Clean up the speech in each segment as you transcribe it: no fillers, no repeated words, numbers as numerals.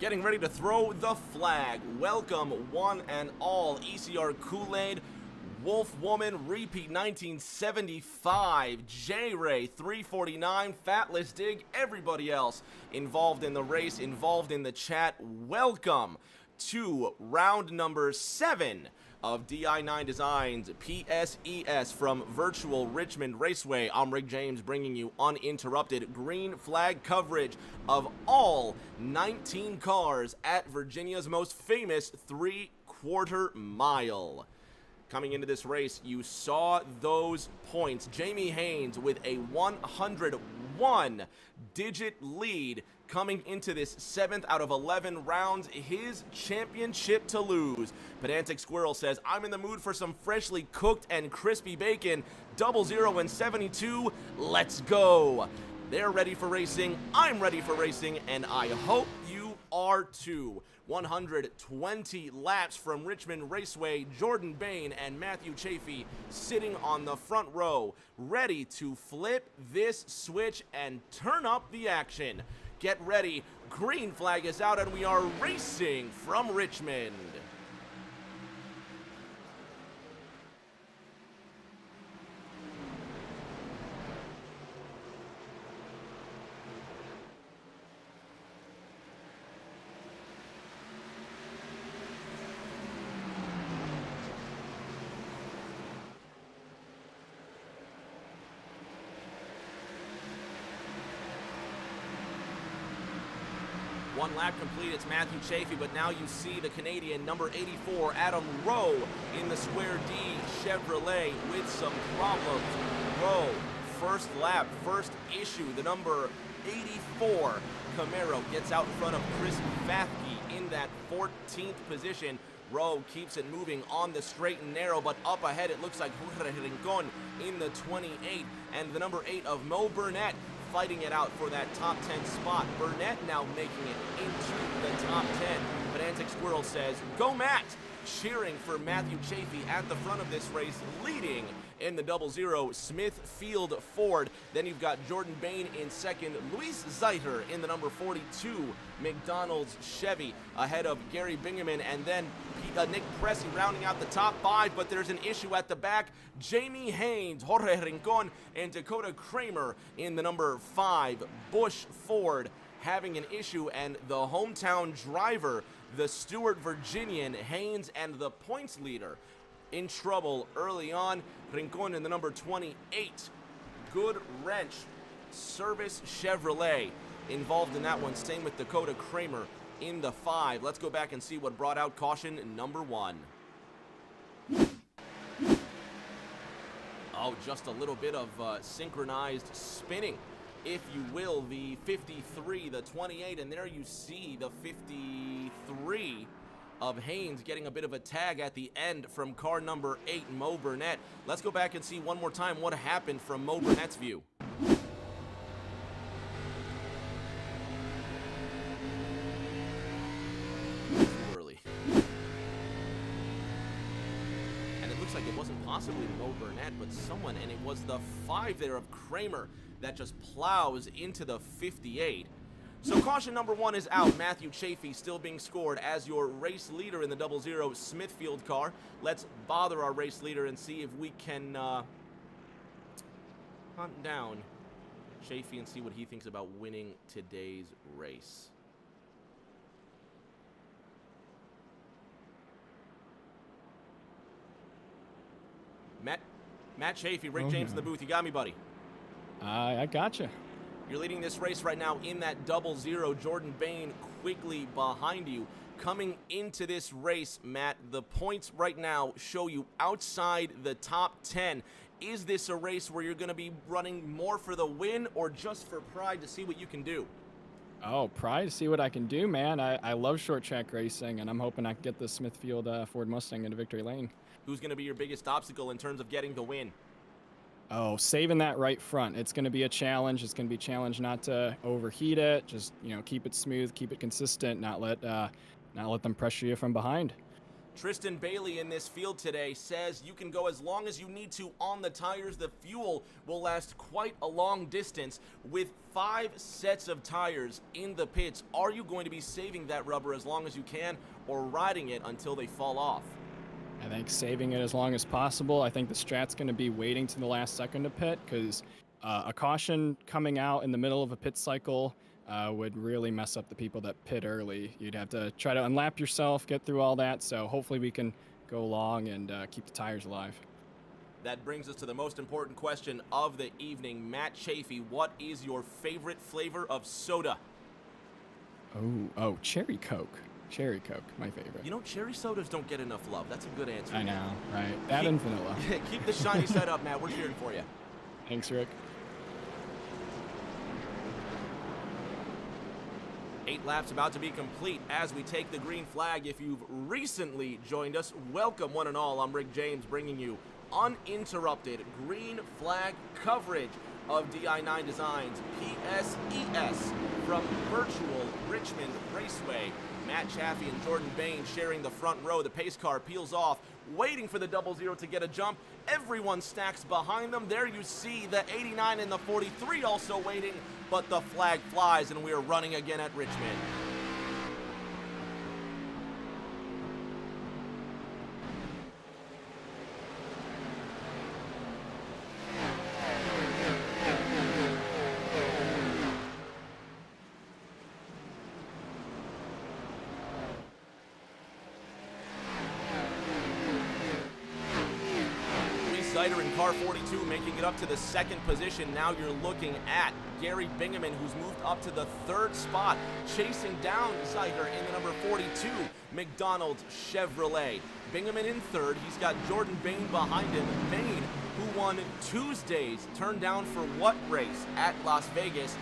getting ready to throw the flag. Welcome, one and all, ECR Kool-Aid, Wolf Woman, Repeat 1975, J-Ray 349, Fatless Dig, everybody else involved in the race, involved in the chat. Welcome to round number 7 of di9 Designs PSES from virtual Richmond Raceway. I'm Rick James, bringing you uninterrupted green flag coverage of all 19 cars at Virginia's most famous three-quarter mile. Coming into this race, you saw those points. Jamie Haynes with a 101-digit lead coming into this 7th out of 11 rounds, his championship to lose. Pedantic Squirrel says, I'm in the mood for some freshly cooked and crispy bacon. 00 and 72, let's go. They're ready for racing, I'm ready for racing, and I hope you are too. 120 laps from Richmond Raceway, Jordan Bain and Matthew Chafee sitting on the front row, ready to flip this switch and turn up the action. Get ready, green flag is out and we are racing from Richmond. One lap complete, it's Matthew Chafee, but now you see the Canadian number 84, Adam Rowe, in the Square D Chevrolet with some problems. Rowe, first lap, first issue, the number 84 Camaro gets out in front of Chris Fathke in that 14th position. Rowe keeps it moving on the straight and narrow, but up ahead it looks like Rincon in the 28, and the number 8 of Mo Burnett fighting it out for that top 10 spot. Burnett now making it into the top 10. Pedantic Squirrel says, go Matt! Cheering for Matthew Chafee at the front of this race, leading in the 00 Smithfield Ford. Then you've got Jordan Bain in second, Luis Zeiter in the number 42 McDonald's Chevy ahead of Gary Bingaman, and then Nick Pressey rounding out the top 5, but there's an issue at the back. Jamie Haynes, Jorge Rincon, and Dakota Kramer in the number 5 Busch Ford having an issue, and the hometown driver, the Stewart Virginian, Haynes, and the points leader in trouble early on. Rincon in the number 28, Good Wrench Service Chevrolet involved in that one. Same with Dakota Kramer in the 5. Let's go back and see what brought out caution number 1. Oh, just a little bit of synchronized spinning, if you will. The 53, the 28, and there you see the 53 of Haynes getting a bit of a tag at the end from car number 8, Mo Burnett. Let's go back and see one more time what happened from Mo Burnett's view. Like it wasn't possibly Mo Burnett, but someone, and it was the 5 there of Kramer that just plows into the 58. So caution number 1 is out. Matthew Chafee still being scored as your race leader in the 00 Smithfield car. Let's bother our race leader and see if we can hunt down Chafee and see what he thinks about winning today's race. Matt Chafee, Rick James in the booth. You got me, buddy? I gotcha. You're leading this race right now in that 00. Jordan Bain quickly behind you. Coming into this race, Matt, the points right now show you outside the top 10. Is this a race where you're going to be running more for the win or just for pride to see what you can do? Oh, pride to see what I can do, man. I love short track racing, and I'm hoping I can get the Smithfield Ford Mustang into victory lane. Who's going to be your biggest obstacle in terms of getting the win? Oh, saving that right front. It's going to be a challenge. It's going to be a challenge not to overheat it. Just, keep it smooth, keep it consistent, not let them pressure you from behind. Tristan Bailey in this field today says you can go as long as you need to on the tires. The fuel will last quite a long distance with 5 sets of tires in the pits. Are you going to be saving that rubber as long as you can or riding it until they fall off? I think saving it as long as possible. I think the strat's going to be waiting to the last second to pit because a caution coming out in the middle of a pit cycle would really mess up the people that pit early. You'd have to try to unlap yourself, get through all that. So hopefully we can go long and keep the tires alive. That brings us to the most important question of the evening. Matt Chafee, what is your favorite flavor of soda? Oh, cherry Coke. Cherry Coke, my favorite. You know, cherry sodas don't get enough love. That's a good answer. I know, right? That and vanilla. Keep the shiny side up, Matt. We're cheering for you. Thanks, Rick. 8 laps about to be complete as we take the green flag. If you've recently joined us, welcome one and all. I'm Rick James, bringing you uninterrupted green flag coverage of di9 Designs PSES from virtual Richmond Raceway. Matt Chafee and Jordan Bain sharing the front row. The pace car peels off, waiting for the 00 to get a jump. Everyone stacks behind them. There you see the 89 and the 43 also waiting, but the flag flies and we are running again at Richmond. Sider in car 42 making it up to the 2nd position. Now you're looking at Gary Bingaman, who's moved up to the 3rd spot, chasing down Sider in the number 42 McDonald Chevrolet. Bingaman in 3rd. He's got Jordan Bain behind him. Bain, who won Tuesday's Turn Down for What race at Las Vegas.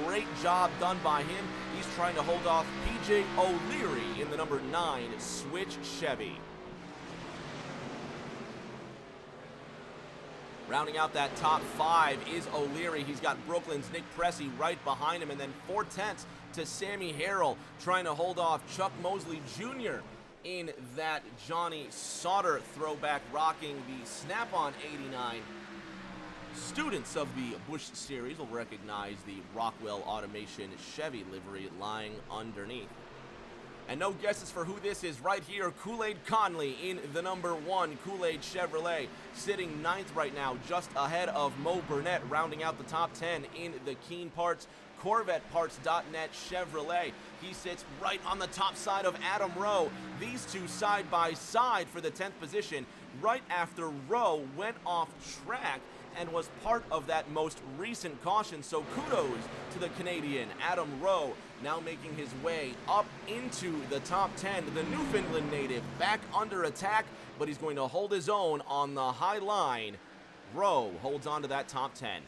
Great job done by him. He's trying to hold off PJ O'Leary in the number 9 Switch Chevy. Rounding out that top 5 is O'Leary. He's got Brooklyn's Nick Pressey right behind him, and then 4/10 to Sammy Harrell trying to hold off Chuck Mosley Jr. in that Johnny Sauter throwback, rocking the Snap-on 89. Students of the Busch Series will recognize the Rockwell Automation Chevy livery lying underneath. And no guesses for who this is right here. Kool-Aid Conley in the number 1 Kool-Aid Chevrolet, sitting 9th right now, just ahead of Mo Burnett, rounding out the top 10 in the Keen Parts CorvetteParts.net Chevrolet. He sits right on the top side of Adam Rowe. These two side by side for the 10th position, right after Rowe went off track and was part of that most recent caution. So kudos to the Canadian Adam Rowe, now making his way up into the top 10. The Newfoundland native back under attack, but he's going to hold his own on the high line. Rowe holds on to that top 10.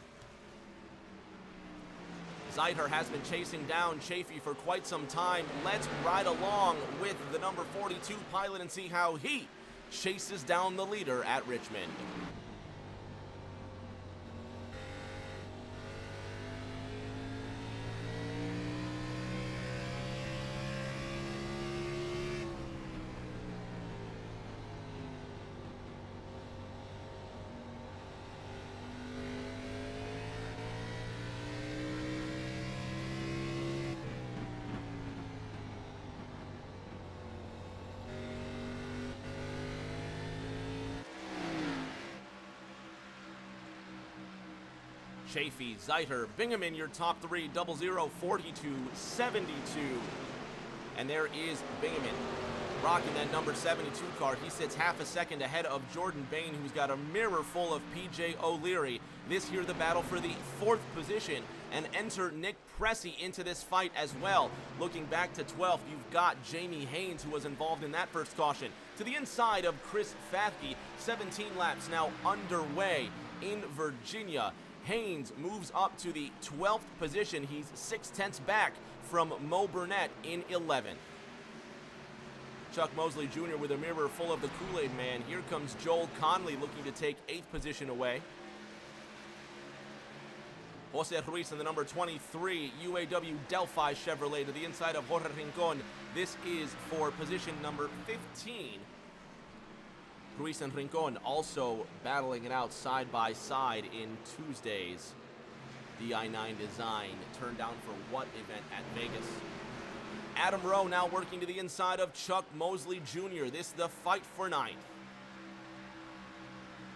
Zeidler has been chasing down Chafee for quite some time. Let's ride along with the number 42 pilot and see how he chases down the leader at Richmond. Chafee, Zeiter, Bingaman, your top 3, 00, 42, 72. And there is Bingaman rocking that number 72 car. He sits half a second ahead of Jordan Bain, who's got a mirror full of PJ O'Leary. This here the battle for the 4th position. And enter Nick Pressey into this fight as well. Looking back to 12th, you've got Jamie Haynes, who was involved in that first caution. To the inside of Chris Fathke, 17 laps now underway in Virginia. Haynes moves up to the 12th position. He's 6/10 back from Mo Burnett in 11th. Chuck Mosley Jr. with a mirror full of the Kool-Aid Man. Here comes Joel Conley looking to take 8th position away. Jose Ruiz in the number 23 UAW Delphi Chevrolet to the inside of Jorge Rincon. This is for position number 15 Ruiz and Rincon also battling it out side by side in Tuesday's di9 design. Turned down for what event at Vegas? Adam Rowe now working to the inside of Chuck Mosley Jr. This is the fight for ninth.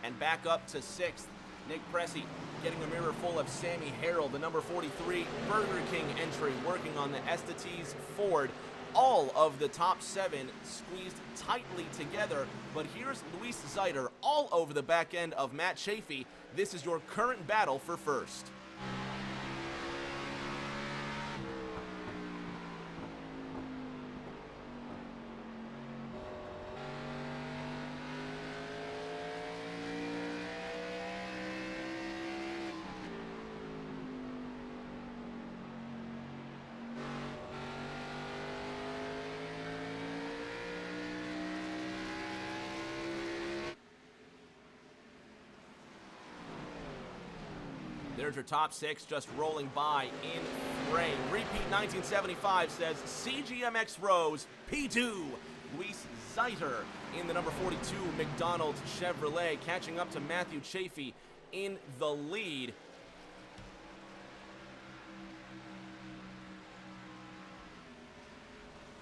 And back up to sixth, Nick Pressey getting a mirror full of Sammy Harrell, the number 43 Burger King entry, working on the Estes Ford. All of the top 7 squeezed tightly together, but here's Luis Zeiter all over the back end of Matt Chafee. This is your current battle for first. There's your top 6 just rolling by in frame. Repeat 1975 says CGMX Rose P2. Luis Zeiter in the number 42 McDonald's Chevrolet, catching up to Matthew Chafee in the lead.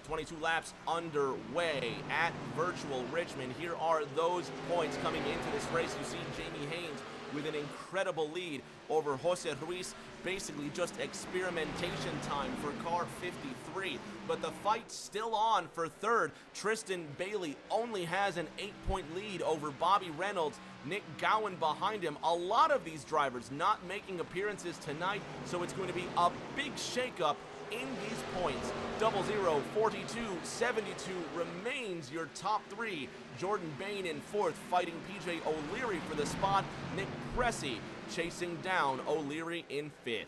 .22 laps underway at virtual Richmond. Here are those points coming into this race. You see Jamie Haynes with an incredible lead over Jose Ruiz. Basically just experimentation time for car 53. But the fight's still on for third. Tristan Bailey only has an 8-point lead over Bobby Reynolds. Nick Gowan behind him. A lot of these drivers not making appearances tonight, so it's going to be a big shakeup in these points. 00, 42, 72 remains your top 3. Jordan Bain in 4th, fighting PJ O'Leary for the spot. Nick Pressey chasing down O'Leary in 5th.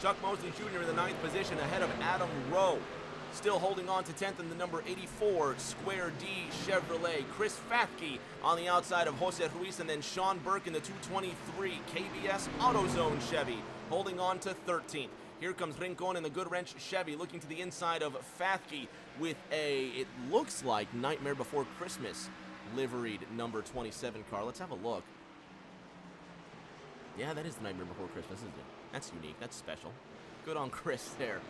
Chuck Mosley Jr. in the 9th position ahead of Adam Rowe. Still holding on to 10th in the number 84 Square D Chevrolet. Chris Fathke on the outside of Jose Ruiz, and then Sean Burke in the 223 KBS AutoZone Chevy holding on to 13th. Here comes Rincon in the Good Wrench Chevy, looking to the inside of Fathke with a, it looks like, Nightmare Before Christmas liveried number 27 car. Let's have a look. Yeah, that is the Nightmare Before Christmas, isn't it? That's unique. That's special. Good on Chris there.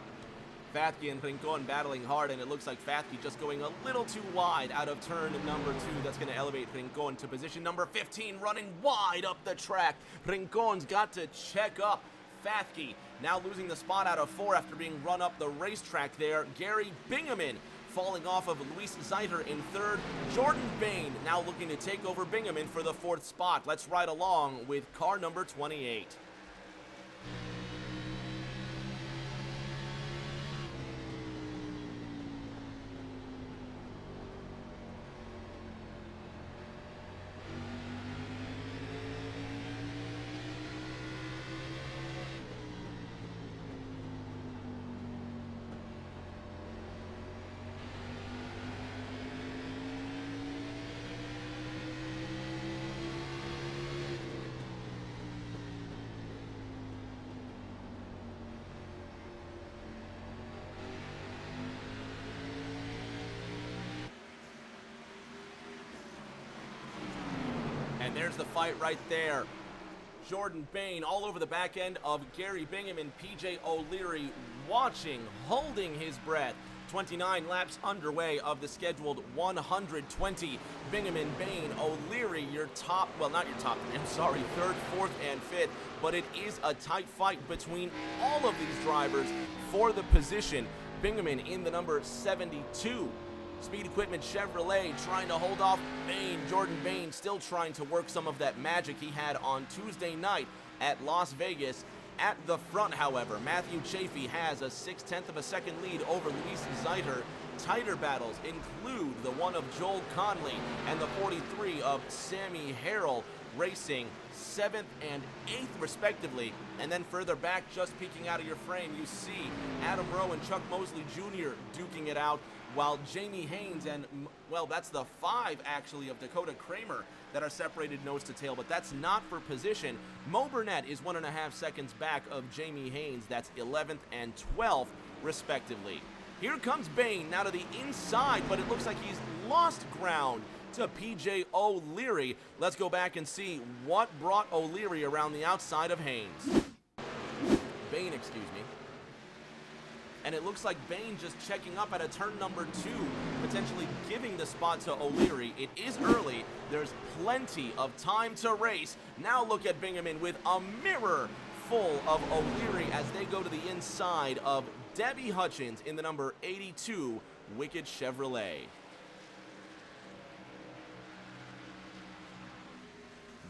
Fathke and Rincon battling hard, and it looks like Fathke just going a little too wide out of turn number 2. That's going to elevate Rincon to position number 15, running wide up the track. Rincon's got to check up Fathke. Now losing the spot out of 4 after being run up the racetrack there. Gary Bingaman falling off of Luis Zeiter in 3rd. Jordan Bain now looking to take over Bingaman for the 4th spot. Let's ride along with car number 28. And there's the fight right there. Jordan Bain all over the back end of Gary Bingaman. PJ O'Leary watching, holding his breath. 29 laps underway of the scheduled 120. Bingaman, Bain, O'Leary, your top, well, not your top three, I'm sorry, 3rd, 4th, and 5th. But it is a tight fight between all of these drivers for the position. Bingaman in the number 72. Speed Equipment Chevrolet trying to hold off Bain. Jordan Bain still trying to work some of that magic he had on Tuesday night at Las Vegas. At the front, however, Matthew Chafee has a 0.6 of a second lead over Luis Zeiter. Tighter battles include the one of Joel Conley and the 43 of Sammy Harrell, racing 7th and 8th respectively. And then further back, just peeking out of your frame, you see Adam Rowe and Chuck Mosley Jr. duking it out. while Jamie Haynes and, well, that's the 5 actually of Dakota Kramer that are separated nose to tail, but that's not for position. Mo Burnett is 1.5 seconds back of Jamie Haynes. That's 11th and 12th, respectively. Here comes Bain now to the inside, but it looks like he's lost ground to PJ O'Leary. Let's go back and see what brought O'Leary around the outside of Haynes. Bain, excuse me. And it looks like Bain just checking up at a turn number 2, potentially giving the spot to O'Leary. It is early. There's plenty of time to race. Now look at Bingaman with a mirror full of O'Leary as they go to the inside of Debbie Hutchins in the number 82 Wicked Chevrolet.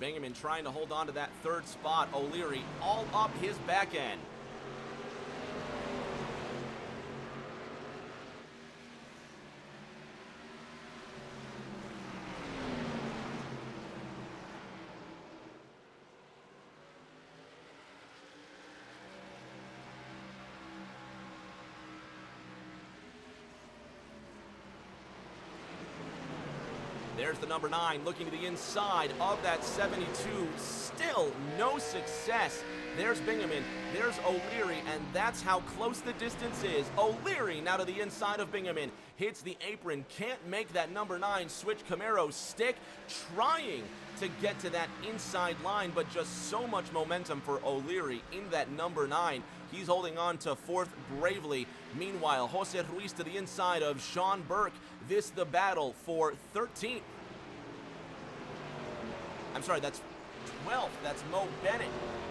Bingaman trying to hold on to that 3rd spot. O'Leary all up his back end. There's the number 9 looking to the inside of that 72. Still no success. There's Bingaman, there's O'Leary, and that's how close the distance is. O'Leary now to the inside of Bingaman. Hits the apron, can't make that number 9 switch Camaro stick. Trying to get to that inside line, but just so much momentum for O'Leary in that number 9. He's holding on to 4th bravely. Meanwhile, Jose Ruiz to the inside of Sean Burke. This the battle for 13th. I'm sorry, that's 12th. That's Mo Bennett,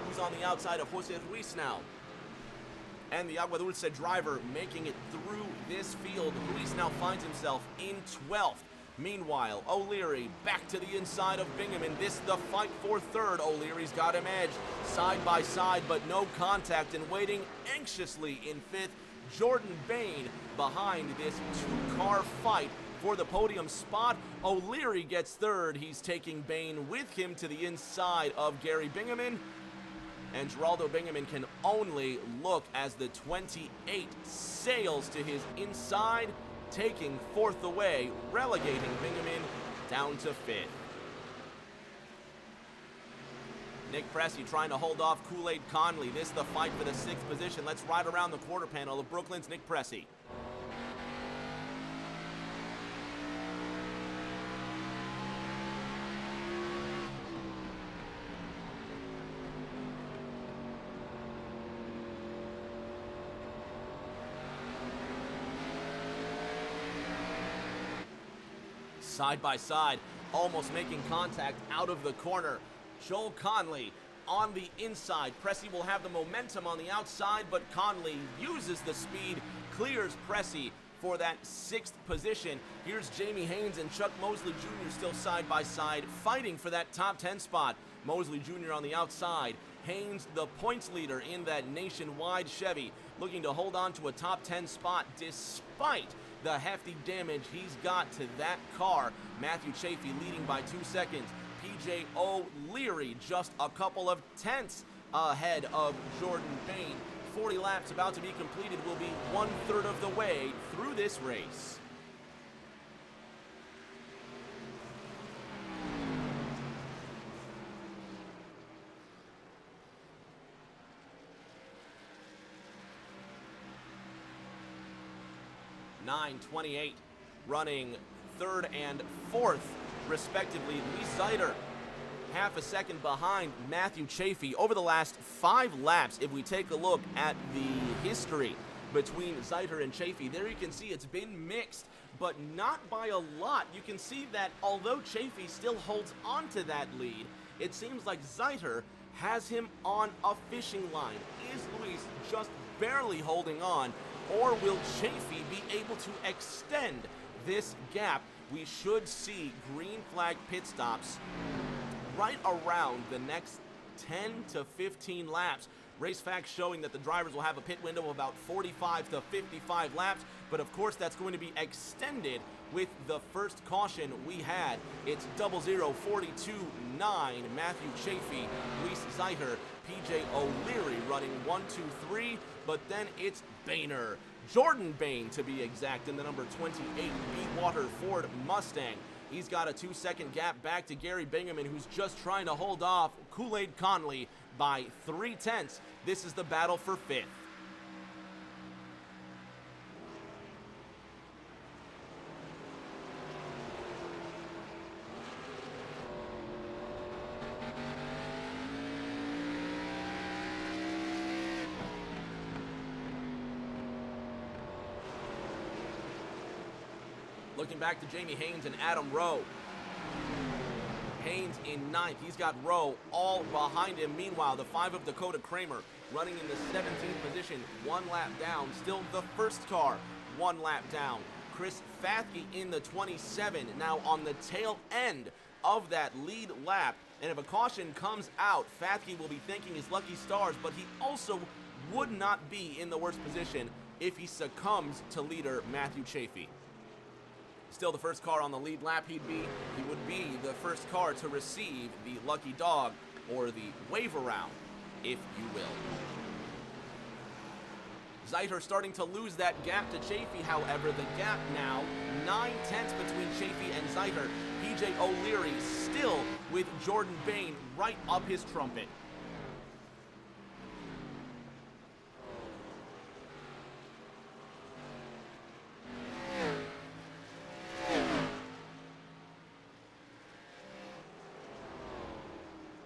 who's on the outside of Jose Ruiz now. And the Agua Dulce driver making it through this field. Ruiz now finds himself in 12th. Meanwhile, O'Leary back to the inside of Bingaman. This the fight for 3rd. O'Leary's got him edged side by side, but no contact, and waiting anxiously in 5th. Jordan Bain behind this 2-car fight for the podium spot. O'Leary gets 3rd. He's taking Bain with him to the inside of Gary Bingaman. And Geraldo Bingaman can only look as the 28 sails to his inside, taking 4th away, relegating Bingaman down to 5th. Nick Pressey trying to hold off Kool-Aid Conley. This the fight for the 6th position. Let's ride around the quarter panel of Brooklyn's Nick Pressey. Side by side, almost making contact out of the corner. Joel Conley on the inside. Pressey will have the momentum on the outside, but Conley uses the speed, clears Pressey for that 6th position. Here's Jamie Haynes and Chuck Mosley Jr. still side by side, fighting for that top 10 spot. Mosley Jr. on the outside. Haynes, the points leader in that nationwide Chevy, looking to hold on to a top 10 spot despite the hefty damage he's got to that car. Matthew Chafee leading by 2 seconds. PJ O'Leary just a couple of tenths ahead of Jordan Bain. 40 laps about to be completed. Will be 1/3 of the way through this race. .928 running 3rd and 4th, respectively. Lee Zeiter, half a second behind Matthew Chafee over the last 5 laps. If we take a look at the history between Zeiter and Chafee, there you can see it's been mixed, but not by a lot. You can see that although Chafee still holds on to that lead, it seems like Zeiter has him on a fishing line. Is Luis just barely holding on, or will Chafee be able to extend this gap? We should see green flag pit stops right around the next 10 to 15 laps. Race facts showing that the drivers will have a pit window of about 45 to 55 laps, but of course that's going to be extended with the first caution we had. It's 0042-9, Matthew Chafee, Luis Zeiter, PJ O'Leary running 1, 2, 3, but then it's Boehner Jordan Bain, to be exact, in the number 28 Beatwater Ford Mustang. He's got a 2-second gap back to Gary Bingaman, who's just trying to hold off Kool-Aid Conley by 3/10. This is the battle for 5th. Looking back to Jamie Haynes and Adam Rowe. Haynes in 9th. He's got Rowe all behind him. Meanwhile, the 5 of Dakota Kramer running in the 17th position, 1 lap down. Still the first car, 1 lap down. Chris Fathke in the 27, now on the tail end of that lead lap. And if a caution comes out, Fathke will be thanking his lucky stars, but he also would not be in the worst position if he succumbs to leader Matthew Chafee. Still the first car on the lead lap, he would be the first car to receive the lucky dog, or the wave around, if you will. Zeiter starting to lose that gap to Chafee, however, the gap now 9/10 between Chafee and Zeiter. PJ O'Leary still with Jordan Bain right up his trumpet.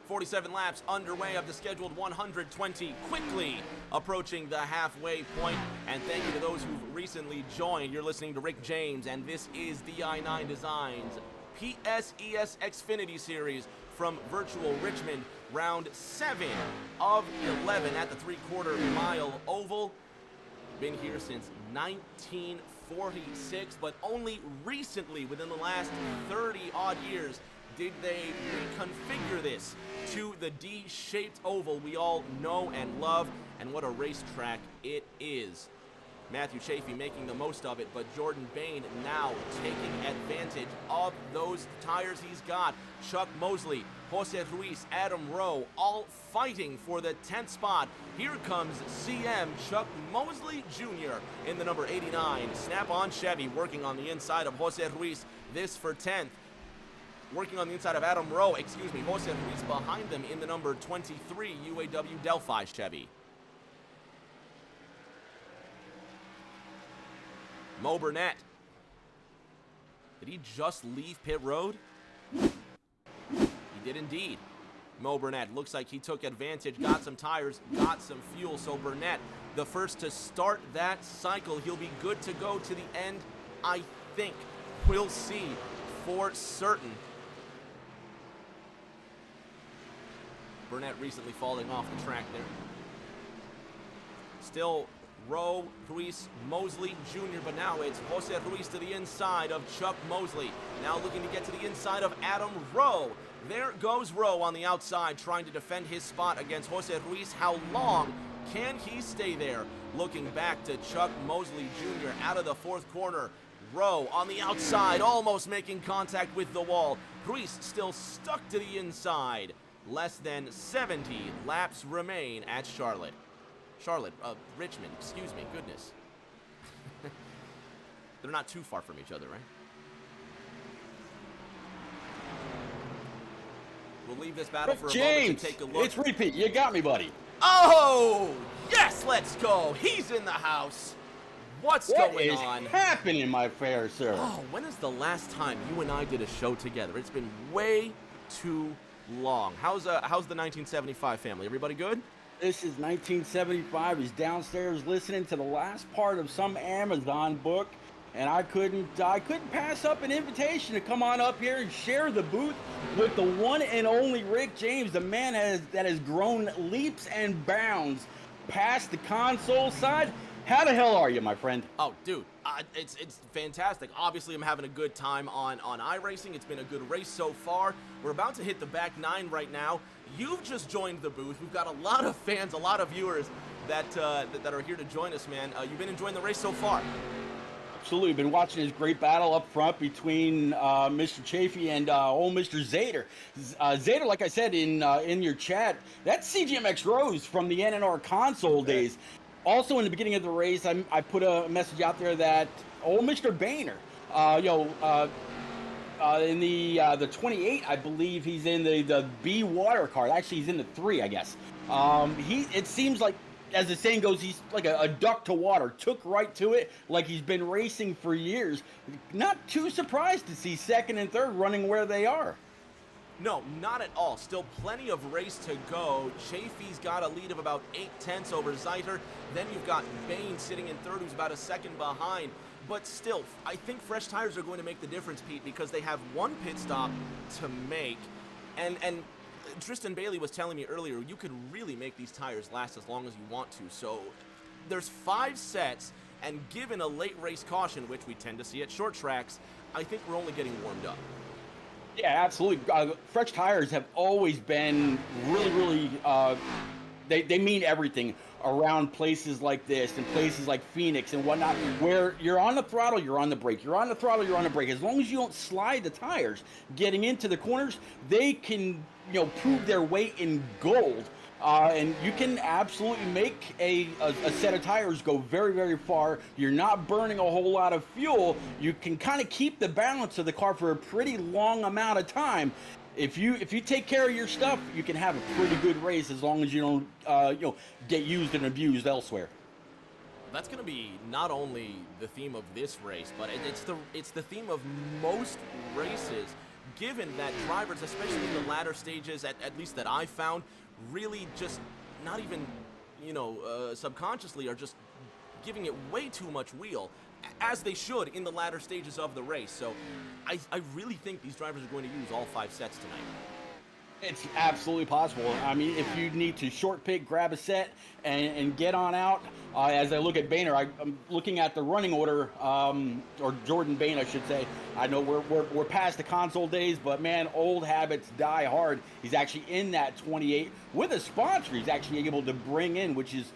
.47 laps underway of the scheduled 120, quickly approaching the halfway point. And thank you to those who've recently joined. You're listening to Rick James, and this is di9 Designs PSES Xfinity Series from virtual Richmond, round 7 of 11 at the 3/4 mile oval. Been here since 1946, but only recently, within the last 30 odd years, did they reconfigure this to the D-shaped oval we all know and love, and what a racetrack it is. Matthew Chafee making the most of it, but Jordan Bain now taking advantage of those tires he's got. Chuck Mosley, Jose Ruiz, Adam Rowe, all fighting for the 10th spot. Here comes CM Chuck Mosley Jr. in the number 89 Snap-on Chevy, working on the inside of Jose Ruiz, this for 10th. Working on the inside of Adam Rowe, Jose Ruiz behind them in the number 23 UAW Delphi Chevy. Mo Burnett. Did he just leave pit road? He did indeed. Mo Burnett looks like he took advantage, got some tires, got some fuel. So Burnett, the first to start that cycle, he'll be good to go to the end, I think. We'll see for certain. Burnett recently falling off the track there. Still Rowe, Ruiz, Mosley Jr., but now it's Jose Ruiz to the inside of Chuck Mosley. Now looking to get to the inside of Adam Rowe. There goes Rowe on the outside, trying to defend his spot against Jose Ruiz. How long can he stay there? Looking back to Chuck Mosley Jr. out of the 4th corner. Rowe on the outside, almost making contact with the wall. Ruiz still stuck to the inside. Less than 70 laps remain at Richmond, excuse me, goodness. They're not too far from each other, right? We'll leave this battle for a moment to take a look. It's repeat. You got me, buddy. Oh, yes, let's go. He's in the house. What's going on? What is happening, my fair sir? Oh, when is the last time you and I did a show together? It's been way too long. How's the 1975 family? Everybody good? This is 1975. He's downstairs listening to the last part of some Amazon book, and I couldn't pass up an invitation to come on up here and share the booth with the one and only Rick James, the man that has grown leaps and bounds past the console side. How the hell are you, my friend? Oh, dude, it's fantastic. Obviously, I'm having a good time on iRacing. It's been a good race so far. We're about to hit the back 9 right now. You've just joined the booth. We've got a lot of fans, a lot of viewers that are here to join us, man. You've been enjoying the race so far? Absolutely. Been watching his great battle up front between Mr. Chafee and old Mr. Zader. Zader, like I said in your chat, that's CGMX Rose from the NNR console days. Also, in the beginning of the race, I put a message out there that old Mr. Boehner, in the 28, I believe he's in the B water car. Actually, he's in the 3, I guess. It seems like, as the saying goes, he's like a duck to water. Took right to it, like he's been racing for years. Not too surprised to see second and third running where they are. No, not at all. Still plenty of race to go. Chafee's got a lead of about 8/10 over Zeiter. Then you've got Bain sitting in third, who's about a second behind. But still, I think fresh tires are going to make the difference, Pete, because they have one pit stop to make. And Tristan Bailey was telling me earlier, you could really make these tires last as long as you want to. So there's 5 sets, and given a late race caution, which we tend to see at short tracks, I think we're only getting warmed up. Yeah, absolutely. Fresh tires have always been really, they mean everything around places like this and places like Phoenix and whatnot, where you're on the throttle, you're on the brake, you're on the throttle, you're on the brake. As long as you don't slide the tires getting into the corners, they can, prove their weight in gold. And you can absolutely make a set of tires go very far. You're not burning a whole lot of fuel. You can kind of keep the balance of the car for a pretty long amount of time. If you take care of your stuff, you can have a pretty good race as long as you don't get used and abused elsewhere. That's going to be not only the theme of this race, but it's the theme of most races, given that drivers, especially in the latter stages, at least that I found, really just not even, subconsciously are just giving it way too much wheel, as they should in the latter stages of the race. So I really think these drivers are going to use all 5 sets tonight. It's absolutely possible. I mean, if you need to short pick, grab a set, and get on out. As I look at Boehner, I'm looking at the running order, or Jordan Bain, I should say. I know we're past the console days, but man, old habits die hard. He's actually in that 28 with a sponsor. He's actually able to bring in, which is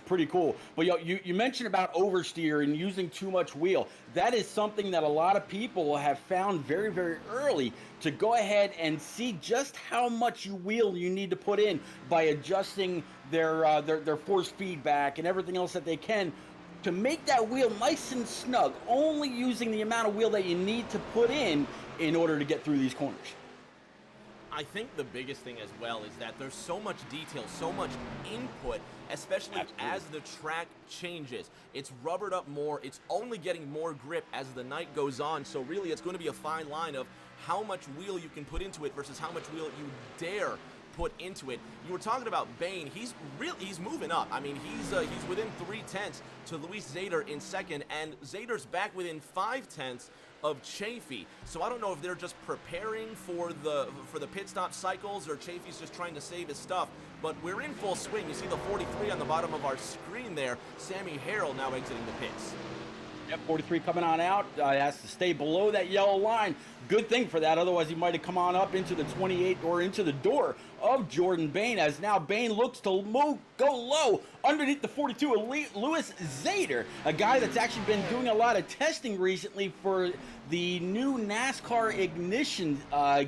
pretty cool. But you mentioned about oversteer and using too much wheel. That is something that a lot of people have found very early, to go ahead and see just how much wheel you need to put in by adjusting their force feedback and everything else that they can to make that wheel nice and snug, only using the amount of wheel that you need to put in order to get through these corners. I think the biggest thing as well is that there's so much detail, so much input, especially as the track changes. It's rubbered up more. It's only getting more grip as the night goes on. So really, it's going to be a fine line of how much wheel you can put into it versus how much wheel you dare put into it. You were talking about Bain. He's moving up. I mean, he's within 3/10 to Luis Zader in second, and Zader's back within 5/10 of Chafee. So I don't know if they're just preparing for the pit stop cycles, or Chafee's just trying to save his stuff. But we're in full swing. You see the 43 on the bottom of our screen there. Sammy Harrell now exiting the pits. Yep, 43 coming on out. Has to stay below that yellow line. Good thing for that. Otherwise, he might have come on up into the 28 or into the door of Jordan Bain, as now Bain looks to go low underneath the 42 of Luis Zader, a guy that's actually been doing a lot of testing recently for the new NASCAR Ignition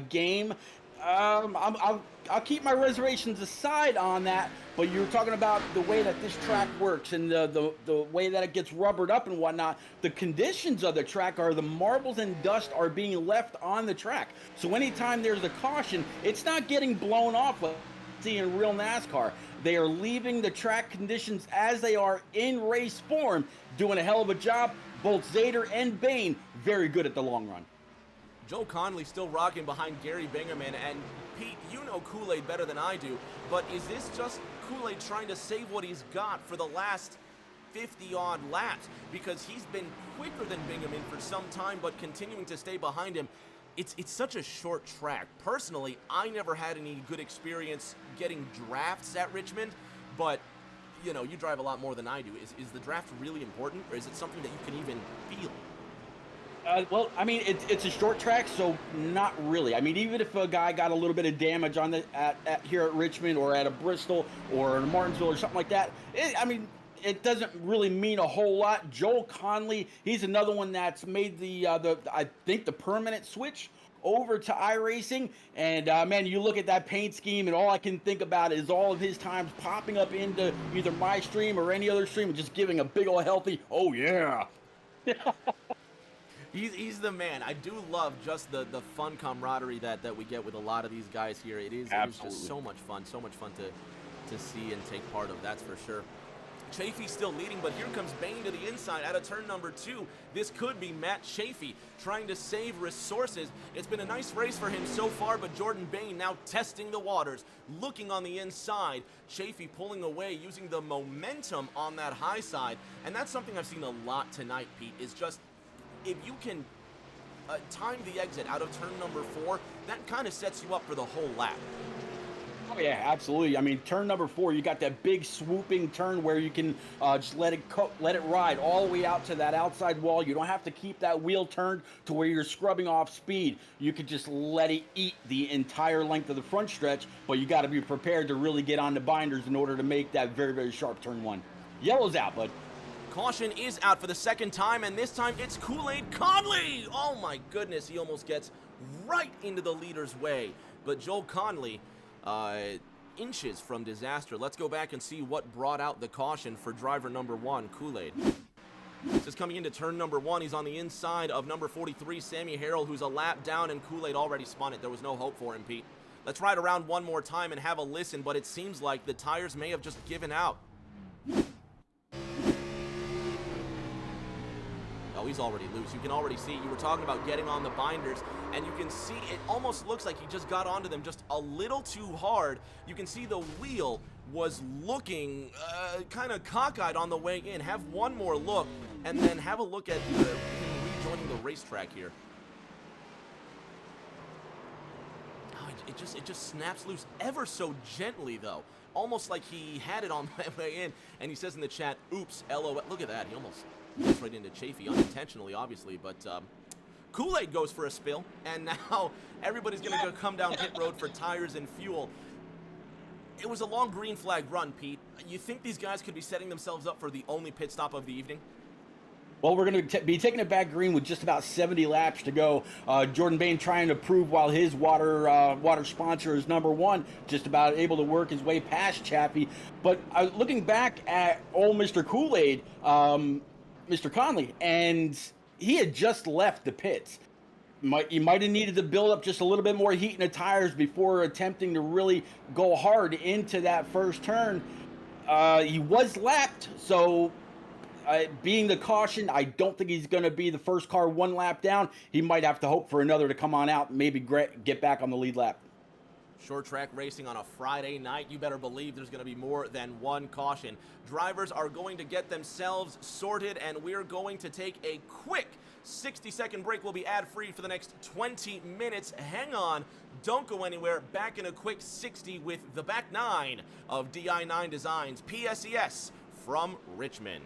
game. I'll keep my reservations aside on that, but you were talking about the way that this track works and the way that it gets rubbered up and whatnot. The conditions of the track are the marbles and dust are being left on the track. So anytime there's a caution, it's not getting blown off like we see in real NASCAR. They are leaving the track conditions as they are in race form, doing a hell of a job. Both Zader and Bain, very good at the long run. Joe Conley still rocking behind Gary Bingaman, and Pete, you know Kool-Aid better than I do, but is this just Kool-Aid trying to save what he's got for the last 50-odd laps? Because he's been quicker than Bingaman for some time, but continuing to stay behind him. It's such a short track. Personally, I never had any good experience getting drafts at Richmond, but you drive a lot more than I do. Is the draft really important, or is it something that you can even feel? Well, I mean, it's a short track, so not really. I mean, even if a guy got a little bit of damage on here at Richmond or at a Bristol or a Martinsville or something like that, it doesn't really mean a whole lot. Joel Conley, he's another one that's made the permanent switch over to iRacing. And man, you look at that paint scheme, and all I can think about is all of his times popping up into either my stream or any other stream and just giving a big old healthy, oh yeah. He's the man. I do love just the fun camaraderie that we get with a lot of these guys here. It is just so much fun to see and take part of, that's for sure. Chafee still leading, but here comes Bain to the inside out of turn number 2. This could be Matt Chafee trying to save resources. It's been a nice race for him so far, but Jordan Bain now testing the waters, looking on the inside. Chafee pulling away, using the momentum on that high side, and that's something I've seen a lot tonight, Pete, is just if you can time the exit out of turn number 4, that kind of sets you up for the whole lap. Oh yeah, absolutely. I mean, turn number 4, you got that big swooping turn where you can just let it ride all the way out to that outside wall. You don't have to keep that wheel turned to where you're scrubbing off speed. You could just let it eat the entire length of the front stretch, but you got to be prepared to really get on the binders in order to make that very, very sharp turn 1. Yellow's out, bud. Caution is out for the second time, and this time it's Kool-Aid Conley. Oh my goodness, he almost gets right into the leader's way. But Joel Conley, inches from disaster. Let's go back and see what brought out the caution for driver number 1, Kool-Aid. Just coming into turn number 1, he's on the inside of number 43, Sammy Harrell, who's a lap down, and Kool-Aid already spun it. There was no hope for him, Pete. Let's ride around one more time and have a listen, but it seems like the tires may have just given out. Oh, he's already loose. You can already see, you were talking about getting on the binders, and you can see it almost looks like he just got onto them just a little too hard. You can see the wheel was looking kind of cockeyed on the way in. Have one more look, and then have a look at him rejoining the racetrack here. Oh, it just snaps loose ever so gently, though. Almost like he had it on the way in, and he says in the chat, oops, LOL. Look at that, he almost gets right into Chafee, unintentionally, obviously, but Kool-Aid goes for a spill, and now everybody's going to come down pit road for tires and fuel. It was a long green flag run, Pete. You think these guys could be setting themselves up for the only pit stop of the evening? Well, we're going to be taking it back green with just about 70 laps to go. Jordan Bain trying to prove while his water sponsor is number 1, just about able to work his way past Chafee. But looking back at old Mr. Kool-Aid, Mr. Conley, and he had just left the pits. You might have needed to build up just a little bit more heat in the tires before attempting to really go hard into that first turn. He was lapped, so being the caution, I don't think he's going to be the first car 1 lap down. He might have to hope for another to come on out and maybe get back on the lead lap. Short track racing on a Friday night, you better believe there's going to be more than one caution. Drivers are going to get themselves sorted, and we're going to take a quick 60-second break. We'll be ad-free for the next 20 minutes. Hang on, don't go anywhere. Back in a quick 60 with the back 9 of di9 Designs PSES from Richmond.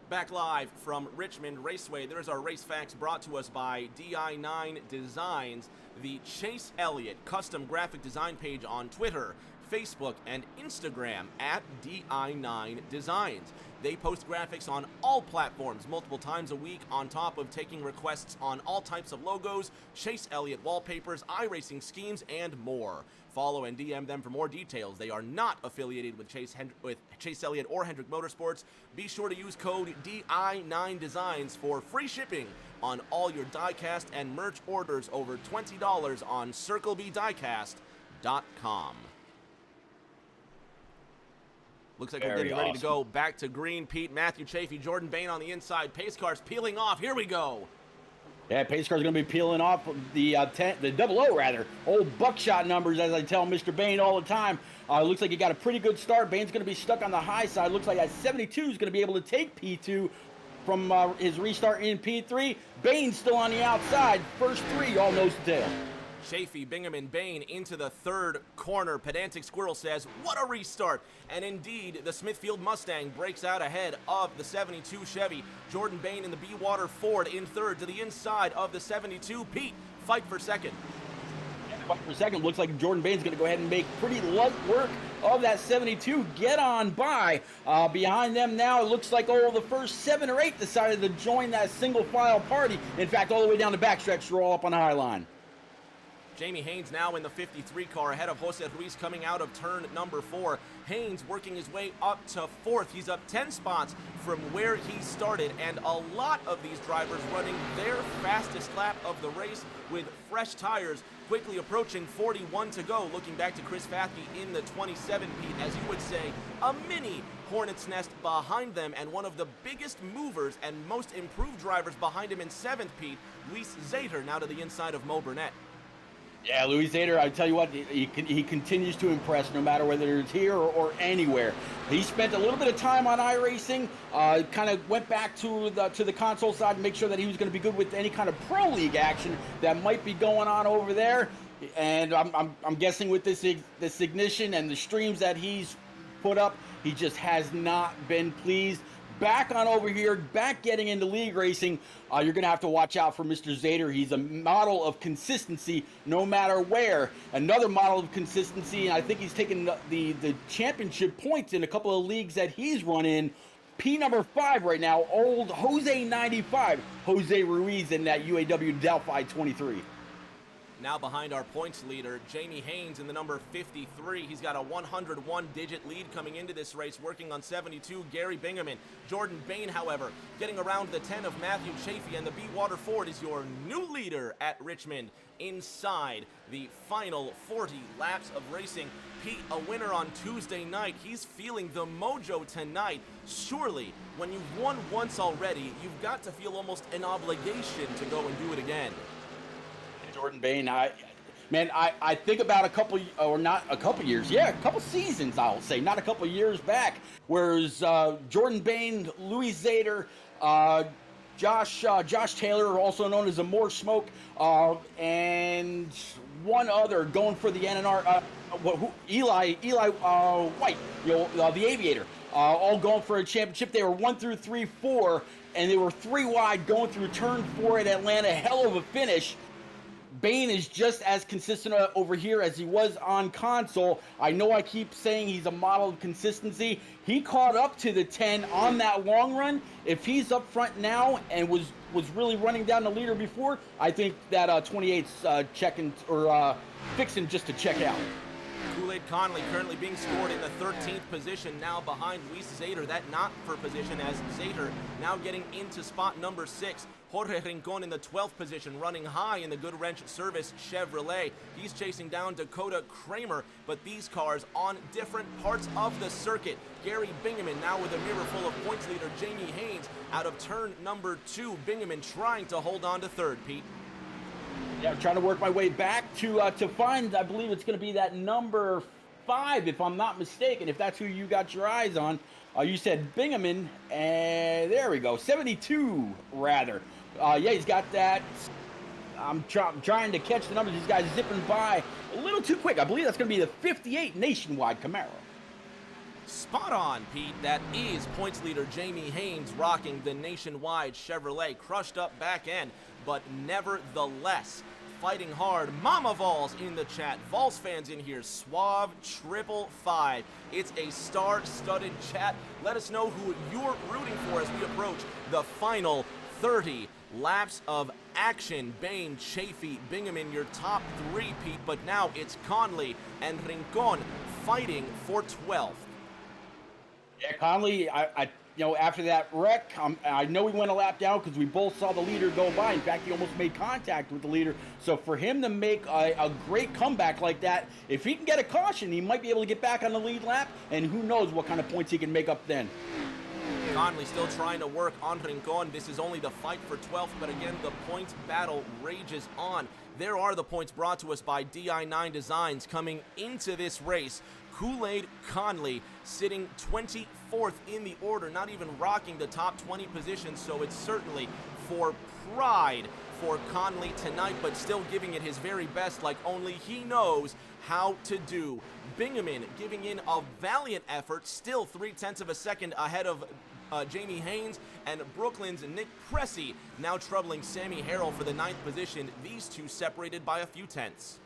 Back live from Richmond Raceway, there's our race facts brought to us by di9 Designs, the Chase Elliott custom graphic design page on Twitter, Facebook, and Instagram at di9 Designs. They post graphics on all platforms multiple times a week, on top of taking requests on all types of logos, Chase Elliott wallpapers, iRacing schemes, and more. Follow and DM them for more details. They are not affiliated with Chase Elliott or Hendrick Motorsports. Be sure to use code di9 Designs for free shipping on all your diecast and merch orders over $20 on CircleBDiecast.com. Looks like we're getting ready to go back to green. Pete, Matthew Chafee, Jordan Bain on the inside. Pace cars peeling off. Here we go. Yeah, pace car's going to be peeling off the 00 rather. Old buckshot numbers, as I tell Mr. Bain all the time. Looks like he got a pretty good start. Bain's going to be stuck on the high side. Looks like that 72 is going to be able to take P2 from his restart in P3. Bain's still on the outside. First three, all nose to tail. Chafee, Bingham, and Bain into the third corner. Pedantic Squirrel says, what a restart. And indeed, the Smithfield Mustang breaks out ahead of the 72 Chevy. Jordan Bain in the B-Water Ford in third to the inside of the 72. Pete, fight for second. Fight for second. Looks like Jordan Bain's going to go ahead and make pretty light work of that 72. Get on by. Behind them now, it looks like the first 7 or 8 decided to join that single file party. In fact, all the way down the backstretch, they're all up on the high line. Jamie Haynes now in the 53 car ahead of Jose Ruiz coming out of turn number 4. Haynes working his way up to 4th. He's up 10 spots from where he started, and a lot of these drivers running their fastest lap of the race with fresh tires, quickly approaching 41 to go. Looking back to Chris Fathke in the 27, Pete, as you would say, a mini Hornet's Nest behind them, and one of the biggest movers and most improved drivers behind him in 7th, Pete, Luis Zader, now to the inside of Mo Burnett. Yeah, Luis Zader, I tell you what, he continues to impress no matter whether it's here or anywhere. He spent a little bit of time on iRacing, kind of went back to the console side to make sure that he was going to be good with any kind of Pro League action that might be going on over there. And I'm guessing with this ignition and the streams that he's put up, he just has not been pleased. Back on over here, back getting into league racing, you're going to have to watch out for Mr. Zader. He's a model of consistency no matter where. Another model of consistency, and I think he's taken the championship points in a couple of leagues that he's run in. P number 5 right now, old Jose 95, Jose Ruiz in that UAW Delphi 23. Now behind our points leader, Jamie Haynes in the number 53. He's got a 101-digit lead coming into this race, working on 72, Gary Bingaman. Jordan Bain, however, getting around the 10 of Matthew Chafee, and the B-Water Ford is your new leader at Richmond inside the final 40 laps of racing. Pete, a winner on Tuesday night. He's feeling the mojo tonight. Surely, when you've won once already, you've got to feel almost an obligation to go and do it again. Jordan Bain, I think about a couple years, a couple seasons, I'll say, not a couple years back, whereas Jordan Bain, Luis Zader, Josh Taylor, also known as the More Smoke, and one other going for the NNR, Eli White, the Aviator, all going for a championship. They were 1 through 3, 4, and they were 3 wide going through turn 4 at Atlanta. Hell of a finish. Bain is just as consistent over here as he was on console. I know I keep saying he's a model of consistency. He caught up to the 10 on that long run. If he's up front now and was really running down the leader before, I think that 28's checking or fixing just to check out. Kool-Aid Conley currently being scored in the 13th position, now behind Luis Zader. That not for position, as Zader now getting into spot number 6. Jorge Rincon in the 12th position, running high in the Good Wrench Service Chevrolet. He's chasing down Dakota Kramer, but these cars on different parts of the circuit. Gary Bingaman now with a mirror full of points leader Jamie Haynes out of turn number 2. Bingaman trying to hold on to 3rd, Pete. Yeah, I'm trying to work my way back to find, I believe it's going to be that number 5, if I'm not mistaken, if that's who you got your eyes on. You said Bingaman, and there we go, 72 rather. Yeah, he's got that. I'm trying to catch the numbers. These guys zipping by a little too quick. I believe that's going to be the 58 Nationwide Camaro. Spot on, Pete. That is points leader Jamie Haynes rocking the Nationwide Chevrolet. Crushed up back end, but nevertheless fighting hard. Mama Vols in the chat. Vols fans in here. Suave 555. It's a star-studded chat. Let us know who you're rooting for as we approach the final 30 laps of action. Bain, Chafee, Bingaman, your top three, Pete. But now it's Conley and Rincon fighting for 12th. Yeah, Conley, after that wreck, I know he went a lap down because we both saw the leader go by. In fact, he almost made contact with the leader. So for him to make a great comeback like that, if he can get a caution, he might be able to get back on the lead lap, and who knows what kind of points he can make up then. Conley still trying to work on Rincon. This is only the fight for 12th, but again, the points battle rages on. There are the points brought to us by di9 Designs coming into this race. Kool-Aid Conley sitting 24th in the order, not even rocking the top 20 positions, so it's certainly for pride for Conley tonight, but still giving it his very best like only he knows how to do. Bingaman giving in a valiant effort, still 0.3 of a second ahead of Jamie Haynes, and Brooklyn's Nick Pressey now troubling Sammy Harrell for the 9th position. These two separated by a few tenths.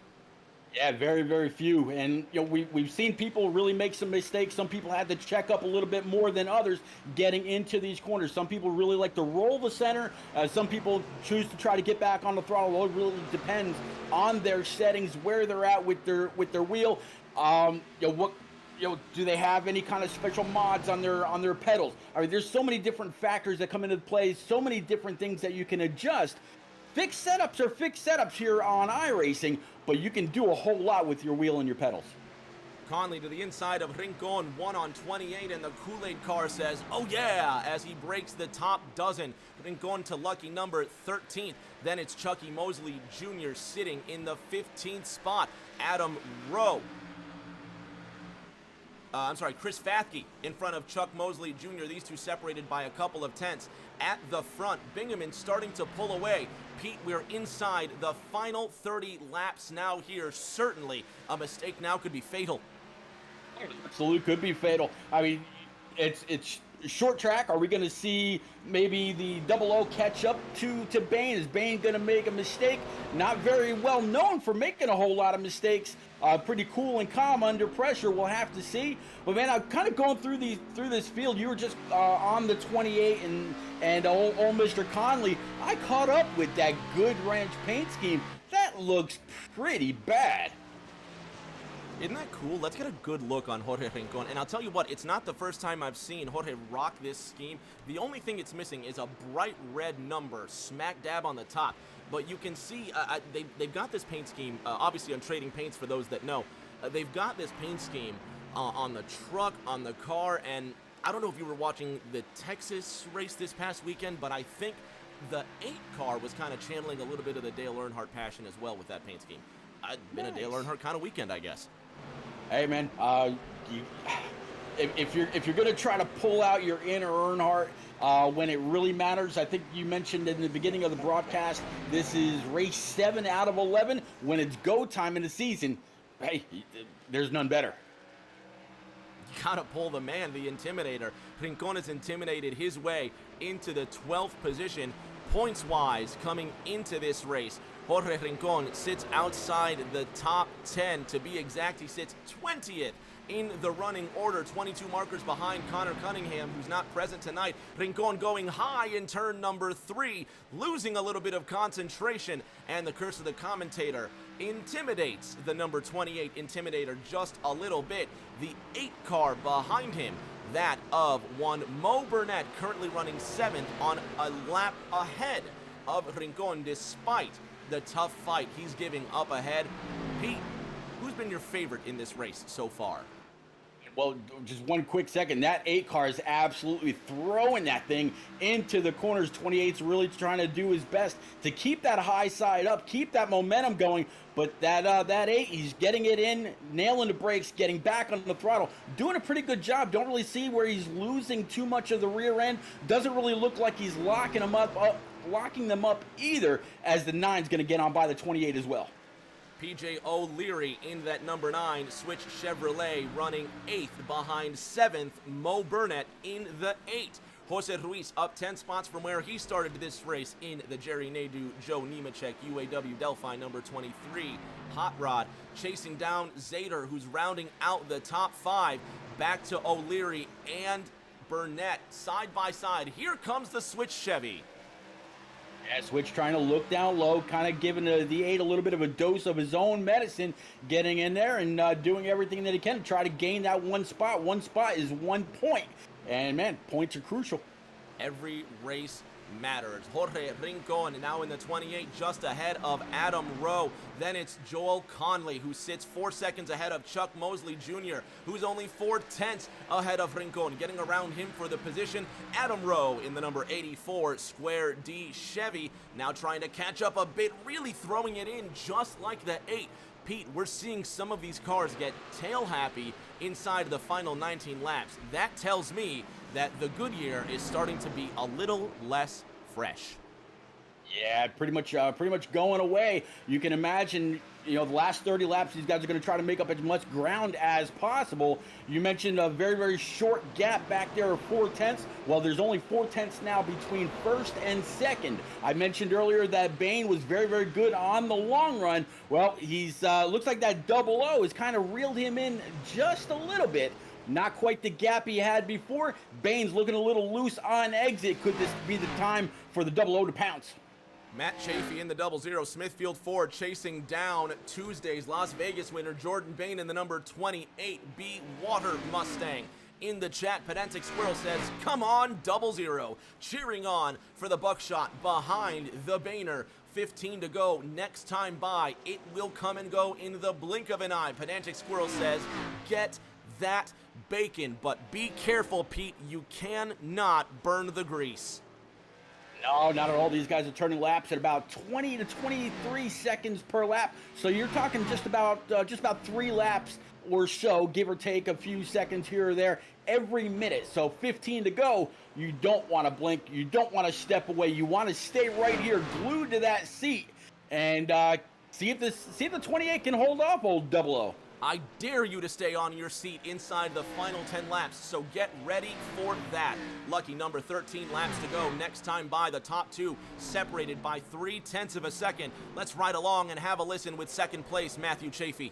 Yeah, very, very few. And we've seen people really make some mistakes. Some people had to check up a little bit more than others getting into these corners. Some people really like to roll the center. Some people choose to try to get back on the throttle. It really depends on their settings, where they're at with their wheel. Do they have any kind of special mods on their pedals? I mean, there's so many different factors that come into play, so many different things that you can adjust. Fixed setups are fixed setups here on iRacing, but you can do a whole lot with your wheel and your pedals. Conley to the inside of Rincon, 1 on 28, and the Kool-Aid car says, oh yeah, as he breaks the top dozen. Rincon to lucky number 13th. Then it's Chucky Mosley Jr. sitting in the 15th spot. Adam Rowe. Chris Fathke in front of Chuck Mosley Jr. These two separated by a couple of tenths. At the front, Bingaman starting to pull away. Pete, we're inside the final 30 laps now here. Certainly a mistake now could be fatal. Absolutely could be fatal. I mean, it's short track. Are we going to see maybe the 00 catch up to Bain? Is Bain going to make a mistake? Not very well known for making a whole lot of mistakes. Pretty cool and calm under pressure. We'll have to see. But man, I'm kind of going through this field. You were just on the 28 and old Mr. Conley. I caught up with that Good Ranch paint scheme. That looks pretty bad. Isn't that cool? Let's get a good look on Jorge Rincon. And I'll tell you what, it's not the first time I've seen Jorge rock this scheme. The only thing it's missing is a bright red number smack dab on the top. But you can see they've got this paint scheme, obviously on Trading Paints for those that know. They've got this paint scheme on the truck, on the car, and I don't know if you were watching the Texas race this past weekend, but I think the 8 car was kind of channeling a little bit of the Dale Earnhardt passion as well with that paint scheme. Been a Dale Earnhardt kind of weekend, I guess. Hey man, if you're gonna try to pull out your inner Earnhardt when it really matters, I think you mentioned in the beginning of the broadcast, this is race 7 out of 11. When it's go time in the season, hey, there's none better. Gotta pull the man, the Intimidator. Rincon has intimidated his way into the 12th position, points-wise, coming into this race. Jorge Rincon sits outside the top 10. To be exact, he sits 20th in the running order. 22 markers behind Connor Cunningham, who's not present tonight. Rincon going high in turn number 3, losing a little bit of concentration, and the curse of the commentator intimidates the number 28 Intimidator just a little bit. The 8 car behind him, that of one Mo Burnett, currently running 7th on a lap ahead of Rincon, despite the tough fight he's giving up ahead. Pete, who's been your favorite in this race so far? Well, just one quick second. That 8 car is absolutely throwing that thing into the corners. 28's really trying to do his best to keep that high side up, keep that momentum going. But that 8, he's getting it in, nailing the brakes, getting back on the throttle, doing a pretty good job. Don't really see where he's losing too much of the rear end. Doesn't really look like he's locking them up either, as the 9's going to get on by the 28 as well. PJ O'Leary in that number 9 Switch Chevrolet, running 8th behind 7th Mo Burnett in the 8. Jose Ruiz up 10 spots from where he started this race in the Jerry Nadeau Joe Nemechek UAW Delphi number 23 Hot Rod, chasing down Zader, who's rounding out the top 5. Back to O'Leary and Burnett side by side. Here comes the Switch Chevy. Yeah, Switch trying to look down low, kind of giving the 8 a little bit of a dose of his own medicine, getting in there and doing everything that he can to try to gain that one spot. One spot is 1 point. And, man, points are crucial. Every race matters. Jorge Rincon now in the 28, just ahead of Adam Rowe. Then it's Joel Conley, who sits 4 seconds ahead of Chuck Mosley Jr., who's only 4/10 ahead of Rincon. Getting around him for the position, Adam Rowe in the number 84 Square D Chevy, now trying to catch up a bit, really throwing it in just like the 8. Pete, we're seeing some of these cars get tail happy inside the final 19 laps. That tells me that the Goodyear is starting to be a little less fresh. Yeah, pretty much going away. You can imagine, the last 30 laps, these guys are going to try to make up as much ground as possible. You mentioned a very, very short gap back there of 4/10. Well, there's only 4/10 now between first and second. I mentioned earlier that Bain was very, very good on the long run. Well, he's looks like that 00 has kind of reeled him in just a little bit. Not quite the gap he had before. Bain's looking a little loose on exit. Could this be the time for the 00 to pounce? Matt Chafee in the 00 Smithfield Ford, chasing down Tuesday's Las Vegas winner Jordan Bain in the number 28B Water Mustang. In the chat, Pedantic Squirrel says, "Come on, 00." Cheering on for the buckshot behind the Bainer. 15 to go. Next time by, it will come and go in the blink of an eye. Pedantic Squirrel says, "Get that bacon, but be careful, Pete. You cannot burn the grease." No, not at all. These guys are turning laps at about 20 to 23 seconds per lap. So you're talking just about 3 laps or so, give or take a few seconds here or there every minute. So 15 to go. You don't want to blink. You don't want to step away. You want to stay right here, glued to that seat, and see if the 28 can hold off old 00. I dare you to stay on your seat inside the final 10 laps, so get ready for that. Lucky number 13 laps to go. Next time by, the top 2 separated by 0.3 of a second. Let's ride along and have a listen with second place Matthew Chafee.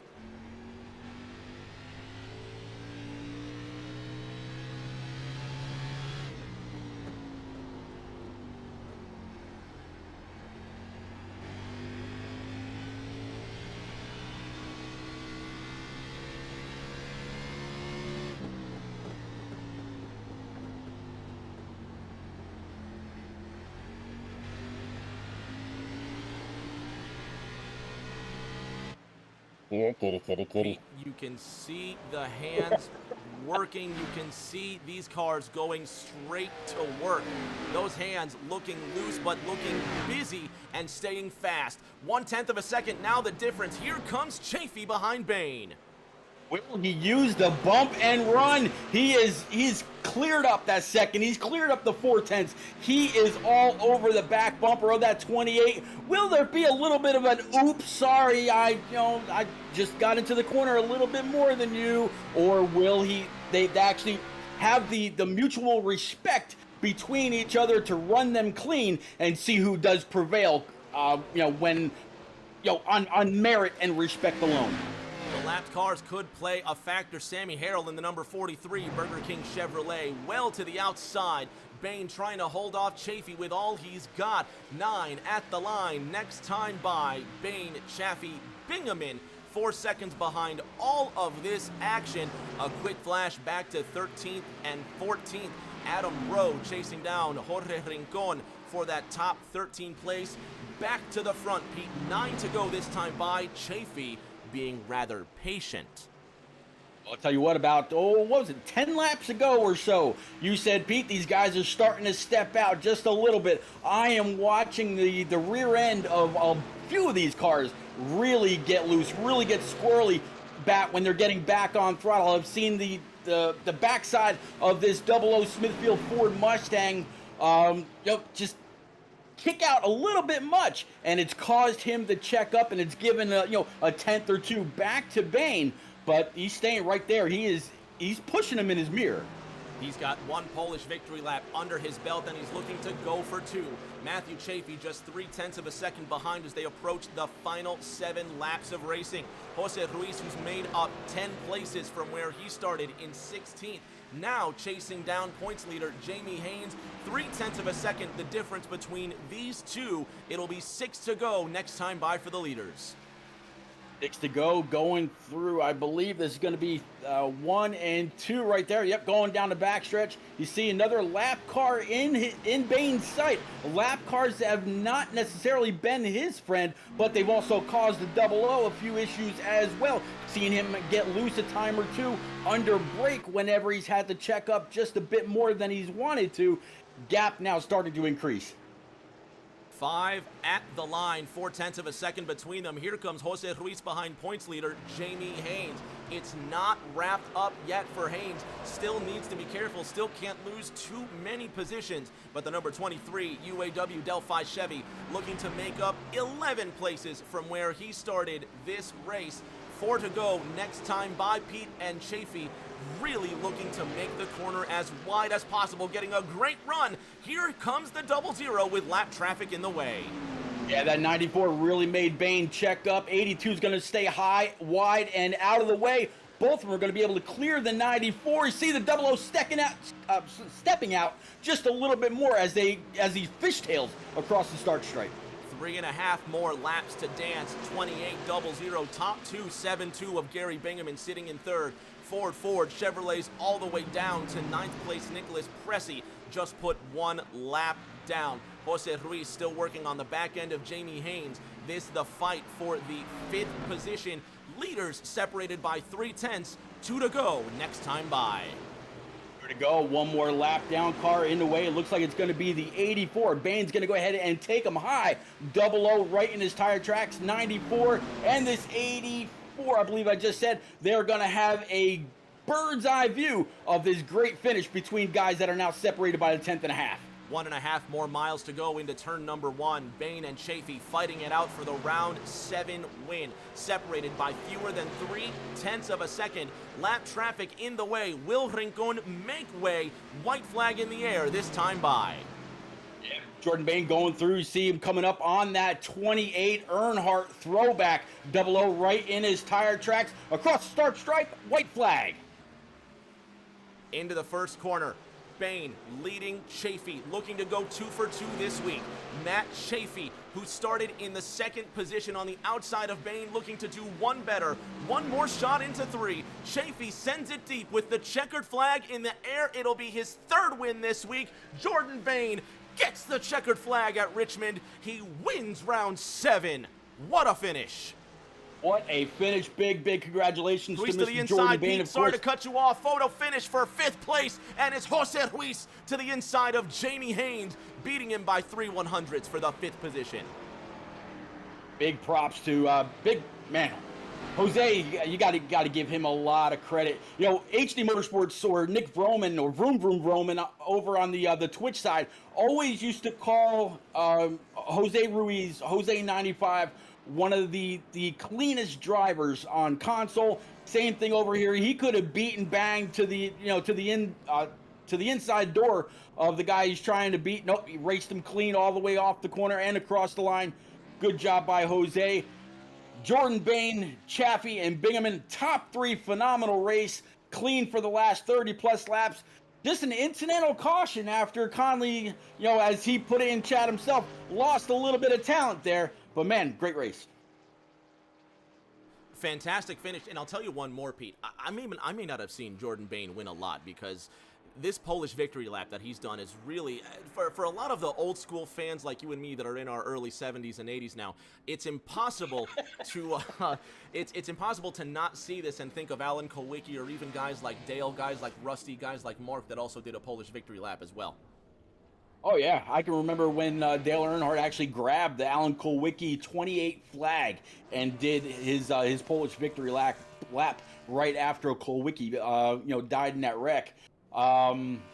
You can see the hands working. You can see these cars going straight to work. Those hands looking loose but looking busy and staying fast. 1/10 of a second now the difference. Here comes Chafee behind Bain. Will he use the bump and run? He's cleared up that second. He's cleared up the 4/10. He is all over the back bumper of that 28. Will there be a little bit of an oops, sorry, I just got into the corner a little bit more than you, or will they actually have the mutual respect between each other to run them clean and see who does prevail when on merit and respect alone? The lapped cars could play a factor. Sammy Harrell in the number 43 Burger King Chevrolet, well to the outside. Bain trying to hold off Chafee with all he's got. 9 at the line. Next time by, Bain, Chafee, Bingaman 4 seconds behind all of this action. A quick flash back to 13th and 14th. Adam Rowe chasing down Jorge Rincon for that top 13 place. Back to the front, Pete. 9 to go this time by. Chafee being rather patient. I'll tell you what, about, what was it, 10 laps ago or so, you said, Pete, these guys are starting to step out just a little bit. I am watching the rear end of a few of these cars really get loose, really get squirrely back when they're getting back on throttle. I've seen the backside of this 00 Smithfield Ford Mustang, just kick out a little bit much, and it's caused him to check up, and it's given a tenth or two back to Bane. But he's staying right there. He's pushing him in his mirror. He's got one Polish victory lap under his belt, and he's looking to go for two. Matthew Chaffee just 0.3 of a second behind as they approach the final 7 laps of racing. Jose Ruiz, who's made up 10 places from where he started in 16th, now chasing down points leader Jamie Haynes. 0.3 of a second, the difference between these two. It'll be 6 to go next time by for the leaders. 6 to go, going through, I believe this is going to be 1 and 2 right there. Yep, going down the backstretch. You see another lap car in Bane's sight. Lap cars have not necessarily been his friend, but they've also caused the double O a few issues as well. Seeing him get loose a time or two under brake whenever he's had to check up just a bit more than he's wanted to. Gap now starting to increase. 5 at the line, 0.4 of a second between them. Here comes Jose Ruiz behind points leader Jamie Haynes. It's not wrapped up yet for Haynes. Still needs to be careful, still can't lose too many positions. But the number 23 UAW Delphi Chevy looking to make up 11 places from where he started this race. 4 to go next time by. Pete and Chaffee really looking to make the corner as wide as possible, getting a great run. Here comes the 00 with lap traffic in the way. Yeah, that 94 really made Bane check up. 82 is going to stay high, wide, and out of the way. Both of them are going to be able to clear the 94. You see the 00 stepping out just a little bit more as he fishtails across the start stripe. 3.5 more laps to dance. 28-0, top 2, 7-2 of Gary Bingham sitting in third. Ford Chevrolets all the way down to 9th place. Nicholas Pressey just put 1 lap down. Jose Ruiz still working on the back end of Jamie Haynes. This the fight for the 5th position. Leaders separated by 0.3, 2 to go next time by. To go, 1 more lap down, car in the way. It looks like it's going to be the 84. Bane's going to go ahead and take him high. 00 right in his tire tracks. 94 and this 84, I believe I just said, they're going to have a bird's eye view of this great finish between guys that are now separated by a 10th and a half. 1.5 more miles to go into turn number 1. Bane and Chaffee fighting it out for the round 7 win. Separated by fewer than 0.3 of a second. Lap traffic in the way. Will Rincon make way. White flag in the air this time by. Yeah, Jordan Bane going through. You see him coming up on that 28 Earnhardt throwback. 00 right in his tire tracks. Across the start stripe, white flag. Into the first corner. Bane leading Chaffee, looking to go 2 for 2 this week. Matt Chaffee, who started in the 2nd position on the outside of Bane, looking to do 1 better. 1 more shot into 3. Chaffee sends it deep with the checkered flag in the air. It'll be his 3rd win this week. Jordan Bane gets the checkered flag at Richmond. He wins round 7. What a finish. What a finish. Big congratulations Ruiz to to the Mr. inside, Jordan Bane, Pete. of Sorry course. to cut you off. Photo finish for 5th place, and it's Jose Ruiz to the inside of Jamie Haynes, beating him by 3/100ths for the 5th position. Big props to big man. Jose, you got to give him a lot of credit. You know, HD Motorsports or Nick Vroman or Vroom Vroman over on the Twitch side always used to call Jose Ruiz, Jose 95, one of the cleanest drivers on console. Same thing over here. He could have beaten bang to the inside door of the guy he's trying to beat. Nope, he raced him clean all the way off the corner and across the line. Good job by Jose. Jordan Bane, Chaffee, and Bingham, top 3, phenomenal race. Clean for the last 30+ laps. Just an incidental caution after Conley, as he put it in chat himself, lost a little bit of talent there. But man, great race. Fantastic finish, and I'll tell you one more, Pete. I may not have seen Jordan Bane win a lot because this Polish victory lap that he's done is really, for a lot of the old school fans like you and me that are in our early 70s and 80s now, it's impossible to it's impossible to not see this and think of Alan Kulwicki or even guys like Dale, guys like Rusty, guys like Mark that also did a Polish victory lap as well. Oh yeah, I can remember when Dale Earnhardt actually grabbed the Alan Kulwicki 28 flag and did his Polish victory lap right after Kulwicki died in that wreck.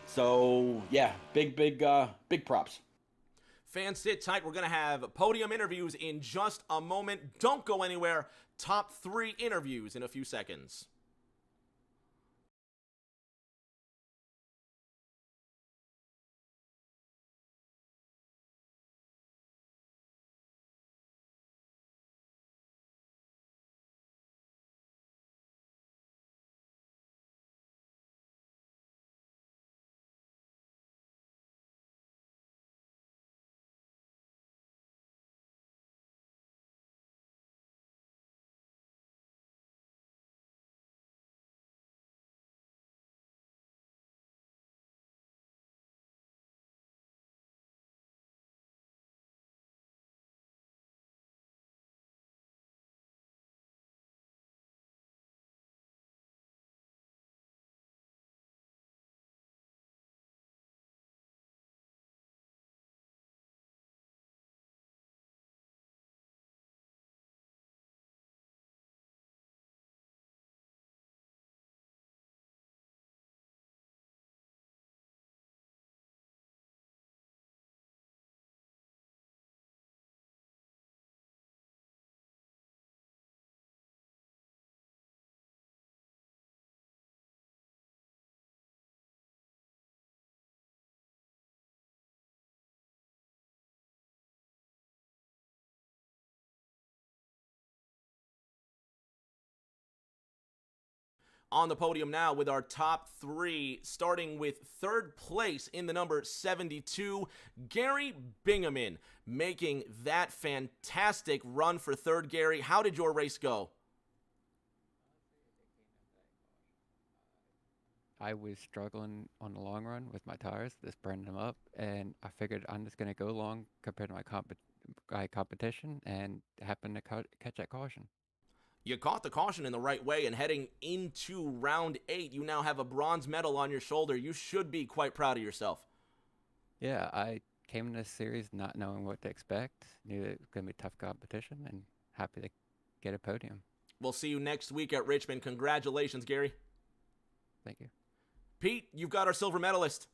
So yeah, big props. Fans, sit tight. We're going to have podium interviews in just a moment. Don't go anywhere. Top 3 interviews in a few seconds. On the podium now with our top 3, starting with third place in the number 72, Gary Bingaman, making that fantastic run for third. Gary, how did your race go? I was struggling on the long run with my tires, just burning them up, and I figured I'm just going to go long compared to my competition, and happened to catch that caution. You caught the caution in the right way, and heading into round 8, you now have a bronze medal on your shoulder. You should be quite proud of yourself. Yeah, I came in this series not knowing what to expect, knew it was going to be tough competition, and happy to get a podium. We'll see you next week at Richmond. Congratulations, Gary. Thank you. Pete, you've got our silver medalist.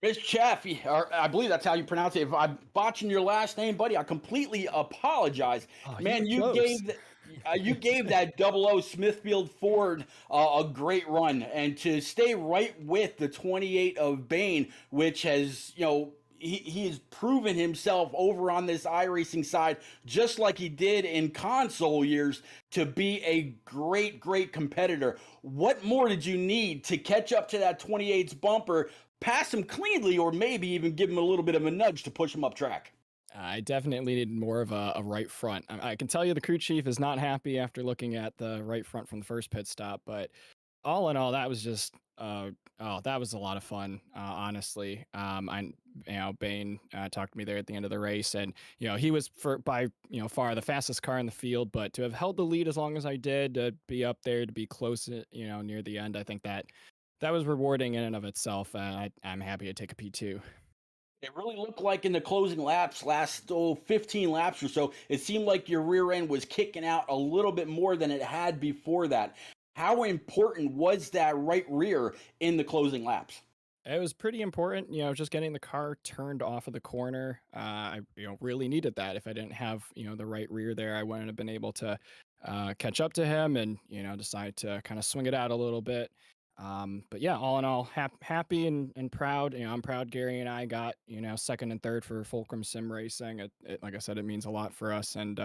Rich Chaffee, or I believe that's how you pronounce it. If I'm botching your last name, buddy, I completely apologize. Oh, Man, you gave that 00 Smithfield Ford a great run, and to stay right with the 28 of Bain, which has, he has proven himself over on this iRacing side, just like he did in console years, to be a great competitor. What more did you need to catch up to that 28's bumper, pass him cleanly, or maybe even give him a little bit of a nudge to push him up track? I definitely needed more of a right front. I can tell you the crew chief is not happy after looking at the right front from the first pit stop, but all in all, that was just that was a lot of fun, honestly. Bain talked to me there at the end of the race, and he was by far the fastest car in the field, but to have held the lead as long as I did, to be up there, to be close, near the end, I think that was rewarding in and of itself. I'm happy to take a P2. It really looked like in the closing laps, last 15 laps or so, it seemed like your rear end was kicking out a little bit more than it had before that. How important was that right rear in the closing laps? It was pretty important, just getting the car turned off of the corner. I really needed that. If I didn't have, the right rear there, I wouldn't have been able to catch up to him and, decide to kind of swing it out a little bit. But yeah, all in all, happy and proud. I'm proud Gary and I got, second and third for Fulcrum Sim Racing. Like I said, it means a lot for us, and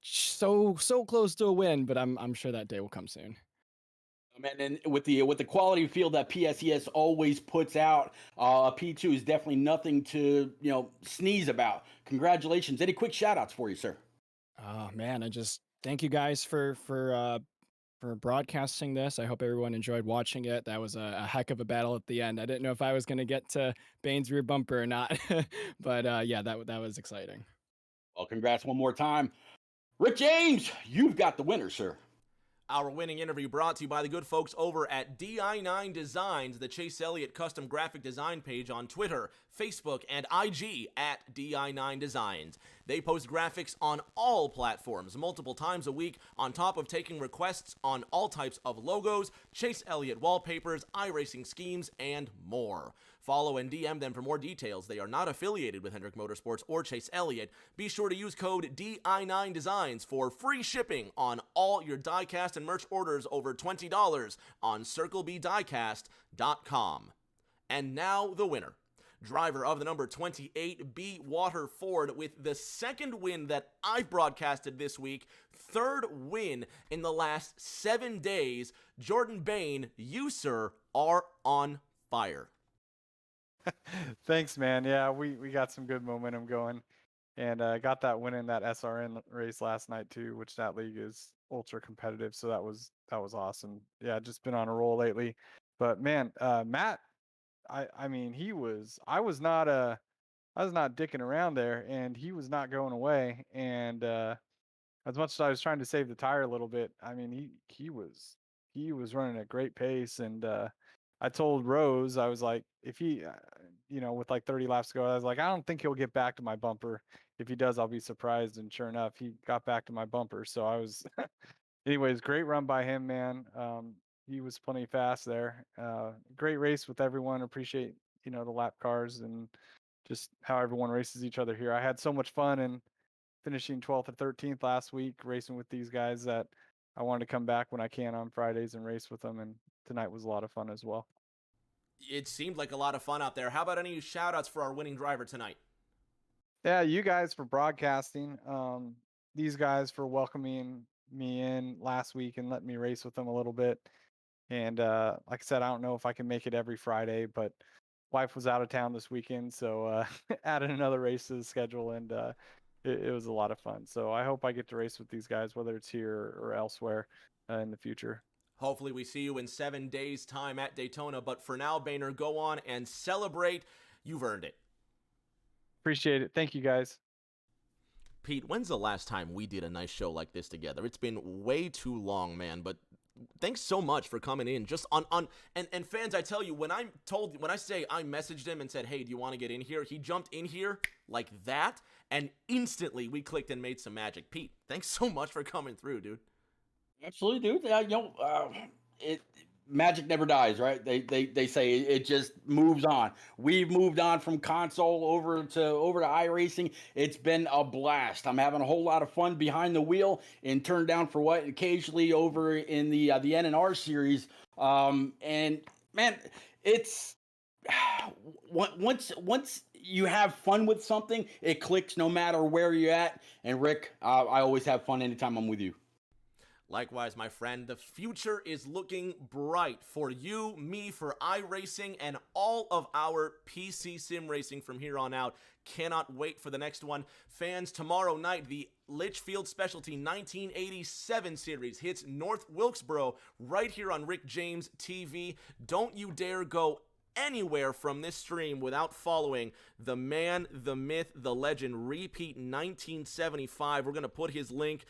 so close to a win, but I'm sure that day will come soon. Man, and with the quality field that PSES always puts out, a P2 is definitely nothing to sneeze about. Congratulations. Any quick shout outs for you, sir? Oh man, I just thank you guys for broadcasting this. I hope everyone enjoyed watching it. That was a heck of a battle at the end. I didn't know if I was going to get to Bain's rear bumper or not, but yeah, that was exciting. Well, congrats one more time. Rick James, you've got the winner, sir. Our winning interview brought to you by the good folks over at di9 Designs, the Chase Elliott custom graphic design page on Twitter, Facebook, and IG at di9 Designs. They post graphics on all platforms multiple times a week, on top of taking requests on all types of logos, Chase Elliott wallpapers, iRacing schemes, and more. Follow and DM them for more details. They are not affiliated with Hendrick Motorsports or Chase Elliott. Be sure to use code di9 Designs for free shipping on all your diecast and merch orders over $20 on CircleBDiecast.com. And now the winner. Driver of the number 28 B Water Ford with the second win that I've broadcasted this week, third win in the last 7 days. Jordan Bain, you, sir, are on fire. Thanks, man. Yeah, we got some good momentum going, and got that win in that SRN race last night too, which that league is ultra competitive. So that was awesome. Yeah, just been on a roll lately. But man, Matt, I mean, I was not dicking around there, and he was not going away. And as much as I was trying to save the tire a little bit, I mean, he was running at great pace. And I told Rose, I was like, if he, with like 30 laps to go, I was like, I don't think he'll get back to my bumper. If he does, I'll be surprised. And sure enough, he got back to my bumper. So I was, anyways, great run by him, man. He was plenty fast there. Great race with everyone. Appreciate, the lap cars and just how everyone races each other here. I had so much fun and finishing 12th and 13th last week racing with these guys that I wanted to come back when I can on Fridays and race with them. And tonight was a lot of fun as well. It seemed like a lot of fun out there. How about any shout outs for our winning driver tonight? Yeah, you guys for broadcasting. These guys for welcoming me in last week and letting me race with them a little bit. And like I said, I don't know if I can make it every Friday, but wife was out of town this weekend, so added another race to the schedule, and it was a lot of fun. So I hope I get to race with these guys, whether it's here or elsewhere in the future. Hopefully we see you in 7 days' time at Daytona. But for now, Boehner, go on and celebrate. You've earned it. Appreciate it. Thank you, guys. Pete, when's the last time we did a nice show like this together? It's been way too long, man, but thanks so much for coming in. Just on and fans, I tell you, when I messaged him and said, hey, do you want to get in here? He jumped in here like that, and instantly we clicked and made some magic. Pete, thanks so much for coming through, dude. Absolutely, dude. Magic never dies, right? They say it just moves on. We've moved on from console over to iRacing. It's been a blast. I'm having a whole lot of fun behind the wheel and turned down for what occasionally over in the NNR series. And man, it's once you have fun with something, it clicks no matter where you're at. And Rick, I always have fun anytime I'm with you. Likewise, my friend, the future is looking bright for you, me, for iRacing, and all of our PC sim racing from here on out. Cannot wait for the next one. Fans, tomorrow night, the Litchfield Specialty 1987 series hits North Wilkesboro right here on Rick James TV. Don't you dare go anywhere from this stream without following the man, the myth, the legend, Repeat 1975. We're going to put his link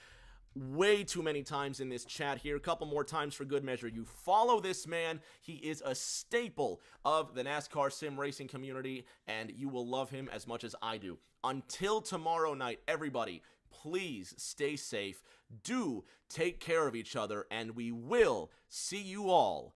way too many times in this chat here. A couple more times for good measure. You follow this man. He is a staple of the NASCAR sim racing community, and you will love him as much as I do. Until tomorrow night, everybody, please stay safe. Do take care of each other, and we will see you all